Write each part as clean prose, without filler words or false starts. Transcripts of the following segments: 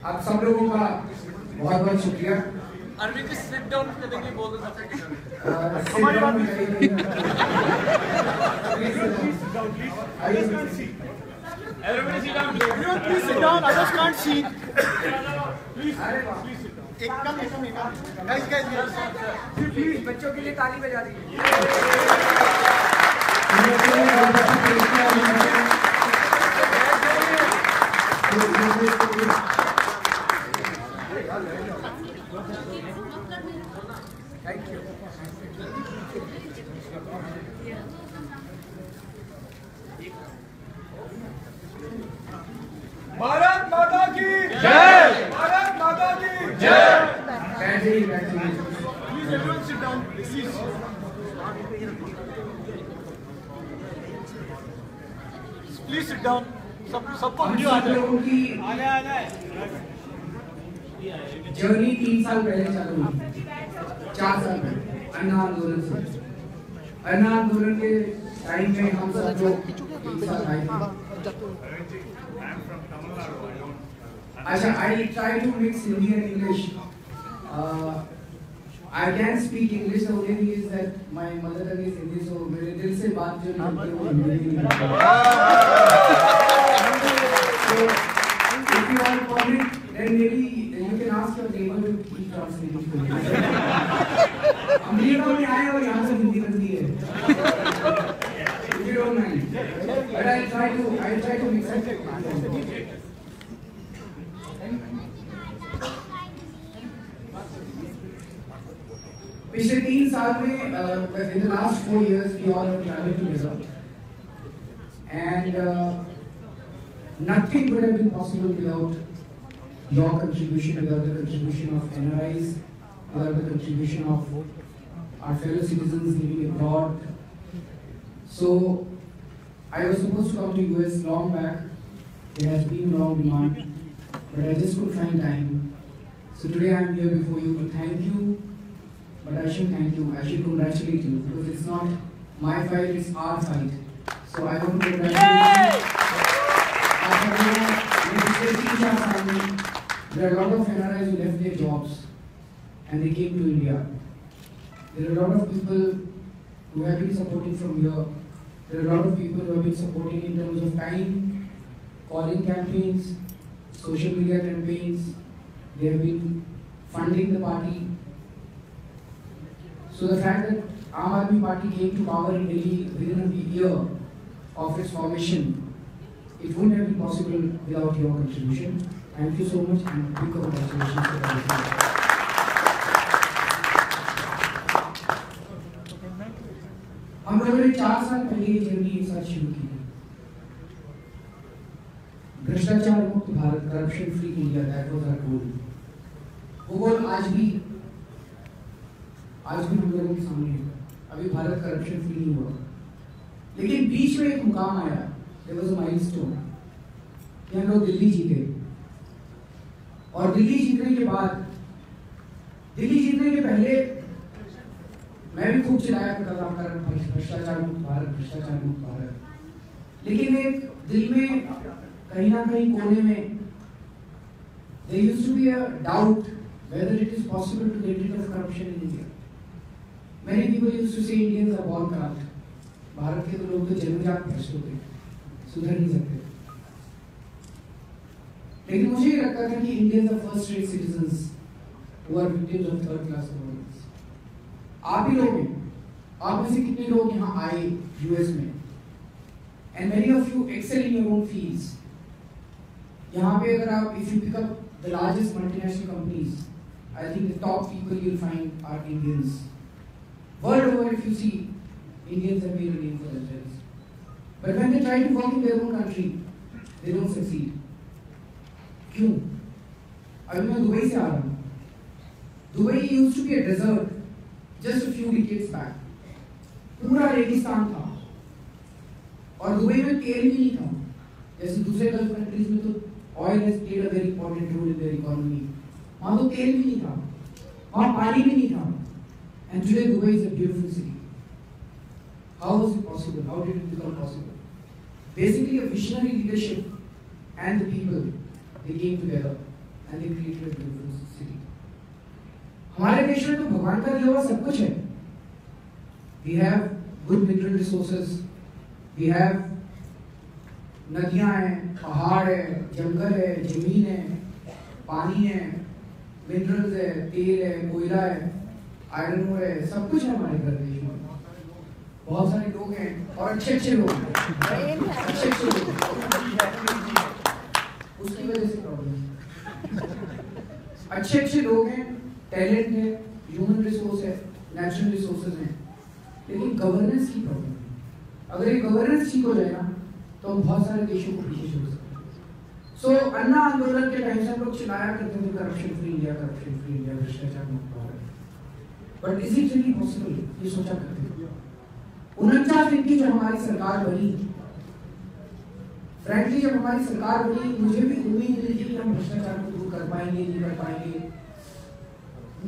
आप सब लोगों का बहुत बहुत शुक्रिया। अरविंद जी सिट डाउन करने के लिए बोल दो सबसे। हमारी बात Everybody sit down. Everyone please sit down. Others can't see. Please sit down. एकदम guys. प्लीज बच्चों के लिए ताली बजा दीजिए। Thank you. भारत माता की जय। भारत माता की जय। Please everyone sit down. Please sit down. सबको वीडियो आ लोगों की जर्नी 3 साल पहले चालू हुई, 4 साल पहले अन्ना आंदोलन से। अन्ना आंदोलन के टाइम में हम सब लोग एक साथ आए थे। अच्छा, I try to mix Hindi and English. I can speak English. The only thing is that my mother tongue is Hindi, so मेरे दिल से बात जो निकलती है वो हिंदी में निकलती है। So if you are permit, then maybe you can ask your neighbor to keep translating for you. America में आए और यहाँ से हिंदी बनती है। If you don't mind, but I try to mix it. पिछले 3 साल में in the last 4 years we all have traveled together, and nothing would have been possible without your contribution, without the contribution of NRIs, without the contribution of our fellow citizens living abroad. So I was supposed to come to US long back. There has been long demand, but I just couldn't find time. So today I am here before you to thank you. But I should thank you, I should congratulate you, because it's not my fight, it's our fight. So I want to congratulate you. There are a lot of NRIs who left their jobs and they came to India. There are a lot of people who have been supporting from here. There are a lot of people who have been supporting in terms of time, calling campaigns, social media campaigns. They have been funding the party. So the fact that Aam Aadmi Party came to power in Delhi within a year of its formation, it wouldn't have been possible without your contribution. Thank you so much and big congratulations for everything. हम लोगों ने 4 साल पहले ये journey एक साथ शुरू की थी। भ्रष्टाचार मुक्त भारत, corruption free India, that was our goal. वो गोल आज भी हम लोगों के सामने है। अभी भारत करप्शन फ्री नहीं हुआ, लेकिन बीच में एक मुकाम आया, देयर वाज अ माइलस्टोन कि हम लोग दिल्ली जीते। और दिल्ली जीतने के बाद, दिल्ली जीतने के पहले मैं भी खूब चिल्लाया करता था भ्रष्टाचार मुक्त भारत, भ्रष्टाचार मुक्त भारत। लेकिन एक दिल में कहीं ना कहीं कोने में there used to be a doubt whether it is possible to get rid of corruption in India. Many people used to say Indians are born corrupt. Bharat के तो लोग तो जन्मजात भ्रष्ट होते हैं, सुधर नहीं सकते। लेकिन मुझे ये लगता था कि Indians are first rate citizens who are victims of third class governments. आप ही लोग हैं, आप में से कितने लोग यहाँ आए US में, and many of you excel in your own fields. यहाँ पे अगर आप if you pick up the largest multinational companies, I think the top people you'll find are Indians. World over, if you see, Indians have made a name for themselves. But when they try to work in their own country, they don't succeed. क्यों? अभी मैं Dubai से आ रहा हूँ। Dubai used to be a desert just a few decades back. पूरा रेगिस्तान था, और दुबई में तेल भी नहीं था। जैसे दूसरे गल्फ कंट्रीज में तो oil has played a very important role in their economy. वहाँ तो तेल भी नहीं था, वहाँ पानी भी नहीं था. And today Dubai is a beautiful city. How was it possible? How did it become possible? Basically a visionary leadership and the people, they came together. and they created a beautiful city. हमारे देश में तो भगवान का दिया हुआ सब कुछ है. We have good mineral resources. We have नदियां हैं, पहाड़ है, जंगल है, जमीन है, पानी है, मिनरल्स है, तेल है, कोयला है, आयरन ओर है, सब कुछ है हमारे घर देश में. बहुत सारे लोग हैं और अच्छे लोग हैं, अच्छे लोग हैं. उसकी वजह से प्रॉब्लम. अच्छे लोग हैं, टैलेंट है, ह्यूमन रिसोर्स है, नेचुरल रिसोर्सेज हैं, लेकिन गवर्नेंस की प्रॉब्लम है. अगर ये गवर्नेंस ठीक हो जाए ना तो बहुत सारे देशों को पीछे छोड़ सकते हैं. सो अन्ना आंदोलन के टाइम से हम लोग चिल्लाया करते थे करप्शन फ्री इंडिया, भ्रष्टाचार मुक्त Bharat. But is it really possible? ये सोचा करते थे. 49 दिन की जब हमारी सरकार बनी, फ्रैंकली जब हमारी सरकार बनी, मुझे भी उम्मीद नहीं थी कि हम भ्रष्टाचार को दूर कर पाएंगे, नहीं कर पाएंगे.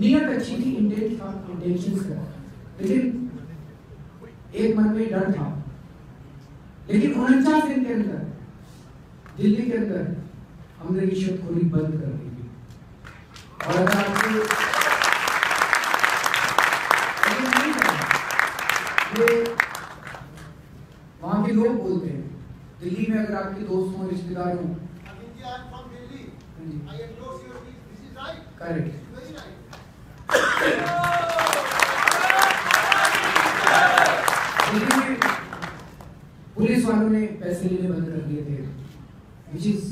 नियत अच्छी थी, इंटेंट था, इंटेंशंस था, लेकिन एक मन में डर था. लेकिन 49 दिन के अंदर दिल्ली के अंदर हमने रिश्वतखोरी बंद कर दी थी. और अगर आपको ये वहां के लोग बोलते हैं, दिल्ली में अगर आपके दोस्त हों, रिश्तेदार हों, करेक्ट, दिल्ली में पुलिस वालों ने पैसे लेने बंद कर दिए थे, विच इज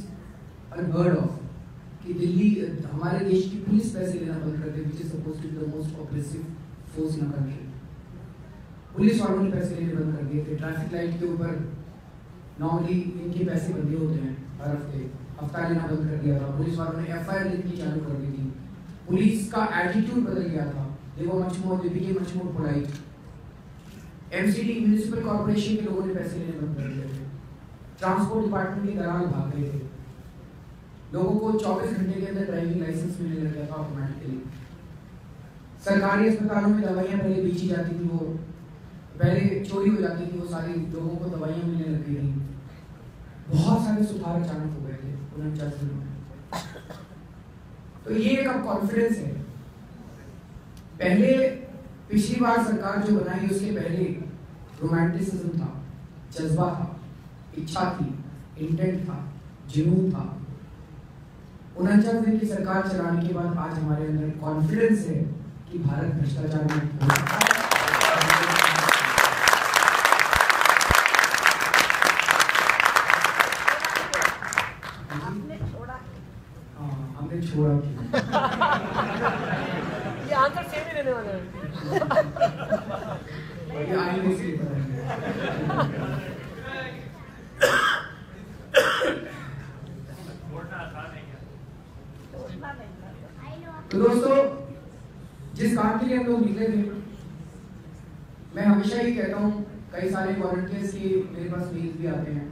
अनहर्ड ऑफ. कि दिल्ली हमारे देश की पुलिस पैसे लेना बंद कर दे, which is supposed to be the most oppressive force in a country. Police वालों ने पैसे लेने बंद कर दिए थे. ट्रैफिक लाइट के ऊपर नॉर्मली इनके पैसे बंधे होते हैं हर हफ्ते, हफ्ता लेना बंद कर दिया था. पुलिस वालों ने FIR लिखनी चालू कर दी थी. पुलिस का एटीट्यूड बदल गया था. they became much more polite. MCD municipal corporation के लोगों ने पैसे लेने बंद कर दिए थे. ट्रांसपोर्ट डिपार्टमेंट के दलाल भाग गए थे. लोगों को 24 घंटे के अंदर ड्राइविंग लाइसेंस मिलने लग गया था ऑटोमेटिकली. सरकारी अस्पतालों में दवाइयां पहले बेची जाती थी, वो पहले चोरी हो जाती थी, वो सारी लोगों को दवाइयां मिलने लग गई थी. बहुत सारे सुधार अचानक हो गए थे 49 दिनों में. तो ये एक अब कॉन्फिडेंस है. पहले पिछली बार सरकार जो बनाई उसके पहले रोमांटिसिज्म था, जज्बा था, इच्छा थी, इंटेंट था, जुनून था. 49 दिन की सरकार चलाने के बाद आज हमारे अंदर कॉन्फिडेंस है कि भारत भ्रष्टाचार मुक्त हो सकता है. हमने छोड़ा ये आंसर सेम ही रहने वाला है. ये आएंगे इसलिए पता नहीं. तो दोस्तों, जिस काम के लिए हम लोग निकले थे, मैं हमेशा ही कहता हूँ, कई सारे वॉलंटियर्स के मेरे पास मेल्स भी आते हैं.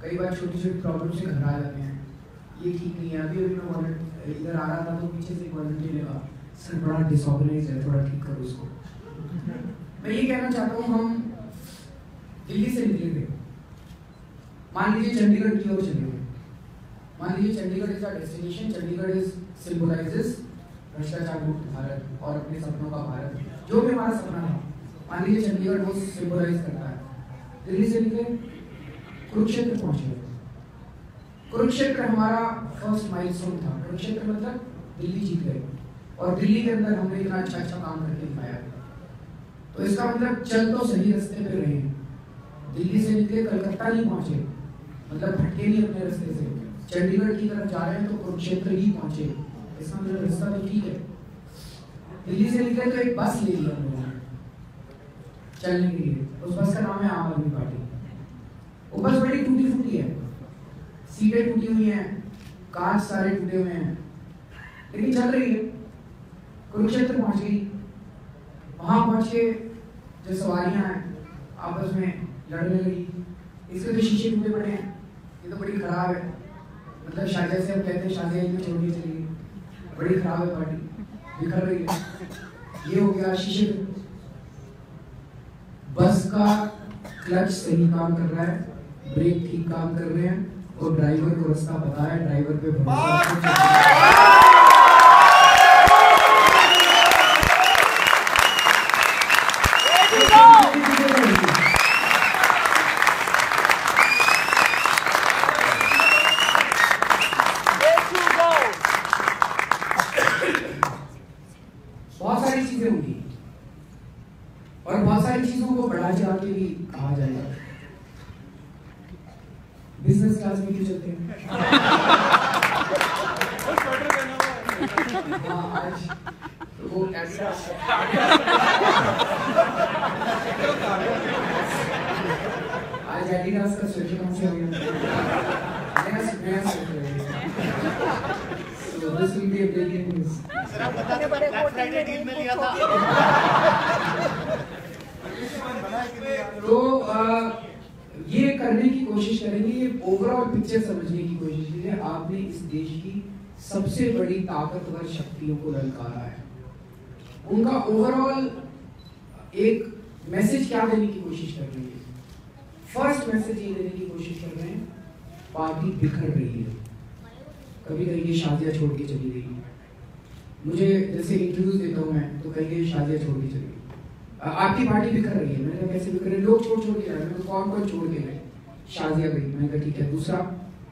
कई बार छोटी छोटी प्रॉब्लम से घर आ जाते हैं, ये ठीक नहीं है. अभी मैं इधर आ रहा था तो पीछे से वॉलंटियर ने कहा, सर बड़ा डिसऑर्गेनाइज है, थोड़ा ठीक करो इसको. मैं ये कहना चाहता हूँ, हम दिल्ली से निकले थे, मान लीजिए चंडीगढ़ की ओर चले गए. मान लीजिए Chandigarh is our destination. Chandigarh is symbolizes भ्रष्टाचार मुक्त भारत और अपने सपनों का भारत, जो भी हमारा सपना है. मान लीजिए चंडीगढ़ वो सिंबलाइज करता है. दिल्ली से निकले, कुरुक्षेत्र पहुंचे. कुरुक्षेत्र हमारा फर्स्ट माइलस्टोन था. कुरुक्षेत्र मतलब दिल्ली जीत गए, और दिल्ली के अंदर हमने इतना अच्छा काम करके दिखाया. तो इसका मतलब चल तो सही रास्ते पे रहे. दिल्ली से निकले, कलकत्ता नहीं पहुंचे, मतलब भटके नहीं अपने रास्ते से, चंडीगढ़ की तरफ जा रहे हैं तो कुरुक्षेत्र ही पहुंचे. इसका मतलब रास्ता तो ठीक है. दिल्ली से निकले तो एक बस ले लिया हम लोगों ने चलने के लिए. उस बस का नाम है आम आदमी पार्टी. वो बस बड़ी टूटी फूटी है, सीटें टूटी हुई हैं, कांच सारे टूटे हुए हैं, लेकिन चल रही है. कुरुक्षेत्र पहुंच गई. वहां पहुंच के जो सवारियां हैं आपस में लड़ने लगी. इसके तो शीशे टूटे पड़े हैं, ये तो बड़ी खराब है. मतलब शायद से हम कहते हैं शादी में छोड़ के चली गई, बड़ी खराब है पार्टी, बिखर रही है. ये हो गया शीशे. बस का क्लच सही काम कर रहा है, ब्रेक ठीक काम कर रहे हैं, और ड्राइवर को रास्ता बताया, ड्राइवर पे बहुत सारी चीजें होंगी और बहुत सारी चीजों को बढ़ा चढ़ा के भी कहा जाएगा। बिजनेस क्लास में क्यों चलते हैं? आज तो वो आज एडिडास का स्वेटर कौन से हो गया? नया स्वेटर है। So this will be a breaking news. Friday deal में लिया था। तो ये करने की कोशिश करेंगे, ये ओवरऑल पिक्चर समझने की कोशिश कीजिए। आपने इस देश की सबसे बड़ी ताकतवर शक्तियों को ललकारा है, उनका ओवरऑल एक मैसेज क्या देने की कोशिश कर रही है? फर्स्ट मैसेज ये देने की कोशिश कर रहे हैं, पार्टी बिखर रही है। कभी कहेंगे शादियां छोड़ के चली गई, मुझे जैसे इंटरव्यूज देता हूँ मैं तो कहेंगे शादियां छोड़ के चली गई, आपकी पार्टी बिखर रही है। मैंने कहा कैसे बिखर रही है? लोग छोड़ के आए। मैंने कौन कौन छोड़ के गए? शादियां गई। मैंने कहा ठीक है, दूसरा?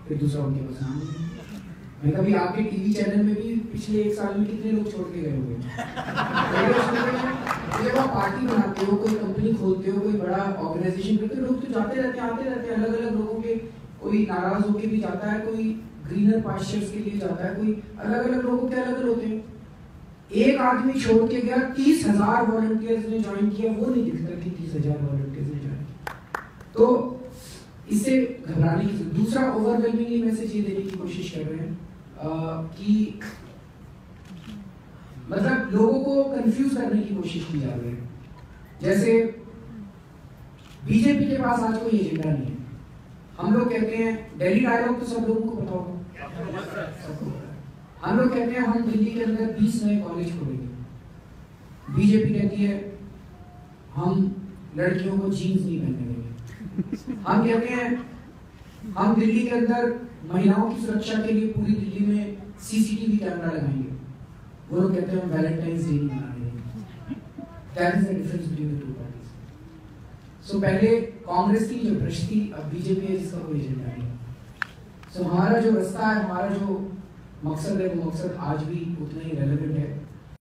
फिर दूसरा उनके पास नाम नहीं। मैंने कहा आपके टीवी चैनल में भी पिछले 1 साल में कितने लोग छोड़ के गए होंगे? जब आप पार्टी बनाते हो, कोई कंपनी खोलते हो, कोई बड़ा ऑर्गेनाइजेशन करते हो, लोग तो जाते रहते हैं, आते रहते हैं। अलग अलग लोगों के, कोई नाराज होके भी जाता है, कोई ग्रीनर पास्चर्स के लिए जाता है, कोई अलग अलग लोगों के अलग अलग होते हैं। एक आदमी छोड़ के गया, 30,000 वॉलंटियर्स ने ज्वाइन किया, वो नहीं दिखता कि 30,000 वॉलंटियर्स ने ज्वाइन किया। तो इससे घबराने की, दूसरा ओवरवेलमिंग मैसेज ये देने की कोशिश कर रहे हैं कि मतलब लोगों को कंफ्यूज करने की कोशिश की जा रही है। जैसे बीजेपी के पास आज कोई एजेंडा नहीं है। हम लोग कहते हैं दिल्ली डायलॉग, तो सब लोगों को पता होगा। हम लोग कहते हैं हम दिल्ली के अंदर 20 नए कॉलेज खोलेंगे। बीजेपी कहती है हम लड़कियों को जीन्स नहीं पहनने देंगे। हम कहते हैं हम दिल्ली के अंदर महिलाओं की सुरक्षा के लिए पूरी दिल्ली में सीसीटीवी कैमरा लगाएंगे। वो लोग कहते हैं हम वैलेंटाइंस डे नहीं मनाने देंगे। That is the difference between the two parties. सो पहले कांग्रेस थी जो भ्रष्ट थी, अब बीजेपी है जिसका कोई एजेंडा नहीं। सो हमारा जो रास्ता है, हमारा जो मकसद है, वो मकसद आज भी उतना ही रेलेवेंट है।